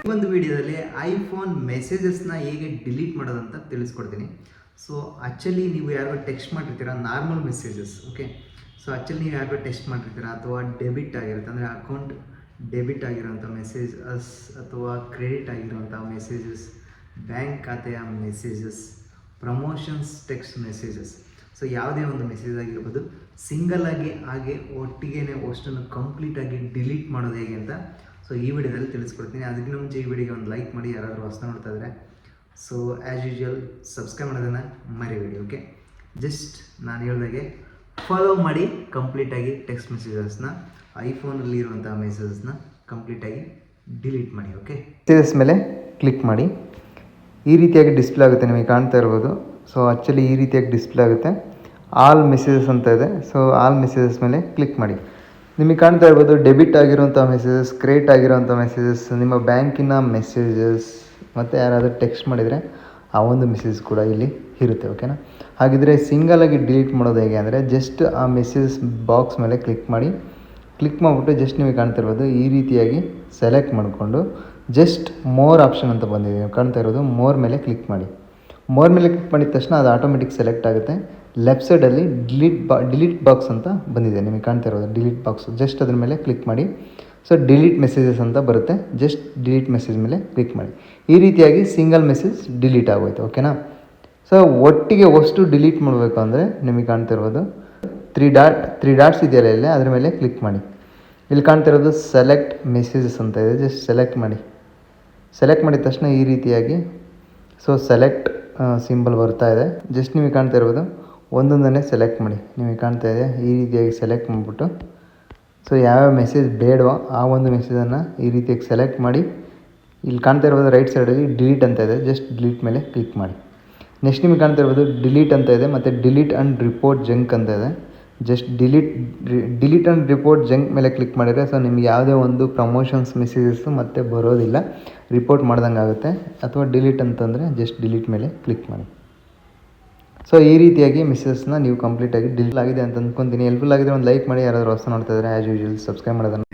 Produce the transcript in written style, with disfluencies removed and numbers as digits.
ಒಂದು ವಿಡಿಯೋದಲ್ಲಿ ಐಫೋನ್ ಮೆಸೇಜಸ್ನ ಹೇಗೆ ಡಿಲೀಟ್ ಮಾಡೋದಂತ ತಿಳಿಸ್ಕೊಡ್ತೀನಿ. ಸೊ ಆ್ಯಕ್ಚುಲಿ ನೀವು ಯಾರಿಗೋ ಟೆಕ್ಸ್ಟ್ ಮಾಡಿರ್ತೀರ normal messages, okay. So actually ನೀವು ಯಾರಿಗೋ ಟೆಕ್ಸ್ಟ್ ಮಾಡಿರ್ತೀರ ಅಥವಾ ಡೆಬಿಟ್ ಆಗಿರುತ್ತೆ ಅಂದರೆ ಅಕೌಂಟ್ ಡೆಬಿಟ್ ಆಗಿರೋಂಥ ಮೆಸೇಜಸ್ ಅಥವಾ ಕ್ರೆಡಿಟ್ ಆಗಿರೋಂಥ ಮೆಸೇಜಸ್, ಬ್ಯಾಂಕ್ ಖಾತೆಯ messages, promotions text messages. So ಯಾವುದೇ ಒಂದು ಮೆಸೇಜ್ ಆಗಿರ್ಬೋದು ಸಿಂಗಲಾಗಿ ಹಾಗೆ ಒಟ್ಟಿಗೆ ಅಷ್ಟನ್ನು ಕಂಪ್ಲೀಟಾಗಿ ಡಿಲೀಟ್ ಮಾಡೋದು ಹೇಗೆ ಅಂತ ಸೊ ಈ ವಿಡಿಯೋದಲ್ಲಿ ತಿಳಿಸ್ಕೊಡ್ತೀನಿ. ಅದಕ್ಕಿಂತ ಮುಂಚೆ ಈ ವಿಡಿಯೋಗೆ ಒಂದು ಲೈಕ್ ಮಾಡಿ, ಯಾರಾದರೂ ಹೊಸ ನೋಡ್ತಾ ಇದ್ದರೆ. ಸೊ ಆ್ಯಸ್ ಯೂಶುವಲ್ ಸಬ್ಸ್ಕ್ರೈಬ್ ಮಾಡೋದನ್ನು ಮರಿಬೇಡಿ, ಓಕೆ. ಜಸ್ಟ್ ನಾನು ಹೇಳಿದಾಗೆ ಫಾಲೋ ಮಾಡಿ ಕಂಪ್ಲೀಟಾಗಿ ಟೆಕ್ಸ್ಟ್ ಮೆಸೇಜಸ್ನ, ಐಫೋನಲ್ಲಿ ಇರುವಂಥ ಮೆಸೇಜಸ್ನ ಕಂಪ್ಲೀಟಾಗಿ ಡಿಲೀಟ್ ಮಾಡಿ, ಓಕೆ. ಮೆಸೇಜಸ್ ಮೇಲೆ ಕ್ಲಿಕ್ ಮಾಡಿ. ಈ ರೀತಿಯಾಗಿ ಡಿಸ್ಪ್ಲೇ ಆಗುತ್ತೆ, ನಿಮಗೆ ಕಾಣ್ತಾ ಇರ್ಬೋದು. ಸೊ ಆ್ಯಕ್ಚುಲಿ ಈ ರೀತಿಯಾಗಿ ಡಿಸ್ಪ್ಲೇ ಆಗುತ್ತೆ. ಆಲ್ ಮೆಸೇಜಸ್ ಅಂತ ಇದೆ. ಸೊ ಆಲ್ ಮೆಸೇಜಸ್ ಮೇಲೆ ಕ್ಲಿಕ್ ಮಾಡಿ. ನಿಮಗೆ ಕಾಣ್ತಾ ಇರ್ಬೋದು ಡೆಬಿಟ್ ಆಗಿರೋಂಥ ಮೆಸೇಜಸ್, ಕ್ರೆಡಿಟ್ ಆಗಿರೋಂಥ ಮೆಸೇಜಸ್, ನಿಮ್ಮ ಬ್ಯಾಂಕಿನ ಮೆಸೇಜಸ್, ಮತ್ತು ಯಾರಾದರೂ ಟೆಕ್ಸ್ಟ್ ಮಾಡಿದರೆ ಆ ಒಂದು ಮೆಸೇಜ್ ಕೂಡ ಇಲ್ಲಿ ಇರುತ್ತೆ, ಓಕೆನಾ. ಹಾಗಿದ್ರೆ ಸಿಂಗಲಾಗಿ ಡಿಲೀಟ್ ಮಾಡೋದು ಹೇಗೆ ಅಂದರೆ ಜಸ್ಟ್ ಆ ಮೆಸೇಜಸ್ ಬಾಕ್ಸ್ ಮೇಲೆ ಕ್ಲಿಕ್ ಮಾಡಿ. ಕ್ಲಿಕ್ ಮಾಡಿಬಿಟ್ಟು ಜಸ್ಟ್ ನಿಮಗೆ ಕಾಣ್ತಿರ್ಬೋದು ಈ ರೀತಿಯಾಗಿ ಸೆಲೆಕ್ಟ್ ಮಾಡಿಕೊಂಡು ಜಸ್ಟ್ ಮೋರ್ ಆಪ್ಷನ್ ಅಂತ ಬಂದಿದೆ, ನೀವು ಕಾಣ್ತಾ ಇರೋದು ಮೋರ್ ಮೇಲೆ ಕ್ಲಿಕ್ ಮಾಡಿ. ಮೋರ್ ಮೇಲೆ ಕ್ಲಿಕ್ ಮಾಡಿದ ತಕ್ಷಣ ಅದು ಆಟೋಮೆಟಿಕ್ ಸೆಲೆಕ್ಟ್ ಆಗುತ್ತೆ. ಲೆಫ್ಟ್ ಸೈಡಲ್ಲಿ ಡಿಲೀಟ್ ಬಾಕ್ಸ್ ಅಂತ ಬಂದಿದೆ, ನಿಮಗೆ ಕಾಣ್ತಾ ಇರೋದು ಡಿಲೀಟ್ ಬಾಕ್ಸ್. ಜಸ್ಟ್ ಅದ್ರ ಮೇಲೆ ಕ್ಲಿಕ್ ಮಾಡಿ. ಸೊ ಡಿಲೀಟ್ ಮೆಸೇಜಸ್ ಅಂತ ಬರುತ್ತೆ, ಜಸ್ಟ್ ಡಿಲೀಟ್ ಮೆಸೇಜ್ ಮೇಲೆ ಕ್ಲಿಕ್ ಮಾಡಿ. ಈ ರೀತಿಯಾಗಿ ಸಿಂಗಲ್ ಮೆಸೇಜ್ ಡಿಲೀಟ್ ಆಗೋಯ್ತು, ಓಕೆನಾ. ಸೊ ಒಟ್ಟಿಗೆ ಅಷ್ಟು ಡಿಲೀಟ್ ಮಾಡಬೇಕು ಅಂದರೆ ನಿಮಗೆ ಕಾಣ್ತಾ ಇರೋದು ತ್ರೀ ಡಾಟ್ಸ್ ಇದೆಯಲ್ಲ ಇಲ್ಲೇ, ಅದ್ರ ಮೇಲೆ ಕ್ಲಿಕ್ ಮಾಡಿ. ಇಲ್ಲಿ ಕಾಣ್ತಾ ಇರೋದು ಸೆಲೆಕ್ಟ್ ಮೆಸೇಜಸ್ ಅಂತ ಇದೆ, ಜಸ್ಟ್ ಸೆಲೆಕ್ಟ್ ಮಾಡಿ. ಸೆಲೆಕ್ಟ್ ಮಾಡಿದ ತಕ್ಷಣ ಈ ರೀತಿಯಾಗಿ ಸೊ ಸೆಲೆಕ್ಟ್ ಸಿಂಬಲ್ ಬರ್ತಾ ಇದೆ. ಜಸ್ಟ್ ನಿಮಗೆ ಕಾಣ್ತಾ ಇರ್ಬೋದು ಒಂದೊಂದನ್ನೇ ಸೆಲೆಕ್ಟ್ ಮಾಡಿ. ನಿಮಗೆ ಕಾಣ್ತಾ ಇದೆ ಈ ರೀತಿಯಾಗಿ ಸೆಲೆಕ್ಟ್ ಮಾಡಿಬಿಟ್ಟು ಸೊ ಯಾವ್ಯಾವ ಮೆಸೇಜ್ ಬೇಡವೋ ಆ ಒಂದು ಮೆಸೇಜನ್ನು ಈ ರೀತಿಯಾಗಿ ಸೆಲೆಕ್ಟ್ ಮಾಡಿ. ಇಲ್ಲಿ ಕಾಣ್ತಾ ಇರ್ಬೋದು ರೈಟ್ ಸೈಡಲ್ಲಿ ಡಿಲೀಟ್ ಅಂತ ಇದೆ, ಜಸ್ಟ್ ಡಿಲೀಟ್ ಮೇಲೆ ಕ್ಲಿಕ್ ಮಾಡಿ. ನೆಕ್ಸ್ಟ್ ನಿಮಗೆ ಕಾಣ್ತಾ ಇರ್ಬೋದು ಡಿಲೀಟ್ ಅಂತ ಇದೆ ಮತ್ತು ಡಿಲೀಟ್ ಆ್ಯಂಡ್ ರಿಪೋರ್ಟ್ ಜಂಕ್ ಅಂತ ಇದೆ. Just delete and report junk ಮೇಲೆ ಕ್ಲಿಕ್ ಮಾಡಿದರೆ ಸೊ ನಿಮ್ಗೆ ಯಾವುದೇ ಒಂದು ಪ್ರಮೋಷನ್ಸ್ ಮೆಸೇಜಸ್ಸು ಮತ್ತೆ ಬರೋದಿಲ್ಲ, ರಿಪೋರ್ಟ್ ಮಾಡ್ದಂಗೆ ಆಗುತ್ತೆ. ಅಥವಾ ಡಿಲೀಟ್ ಅಂತಂದರೆ ಜಸ್ಟ್ ಡಿಲೀಟ್ ಮೇಲೆ ಕ್ಲಿಕ್ ಮಾಡಿ. ಸೊ ಈ ರೀತಿಯಾಗಿ ಮೆಸೇಜಸ್ನ ನೀವು ಕಂಪ್ಲೀಟಾಗಿ ಡಿಲೀಟ್ ಆಗಿದೆ ಅಂತ ಅಂದ್ಕೊತೀನಿ. ಹೆಲ್ಪ್ಫುಲ್ ಆಗಿದ್ರೆ ಒಂದು ಲೈಕ್ ಮಾಡಿ, ಯಾರಾದರೂ ಹೊಸ ನೋಡ್ತಾ ಇದ್ದರೆ ಆ್ಯಸ್ ಯೂಶುವಲ್ ಸಬ್ಸ್ಕ್ರೈಬ್ ಮಾಡೋದನ್ನು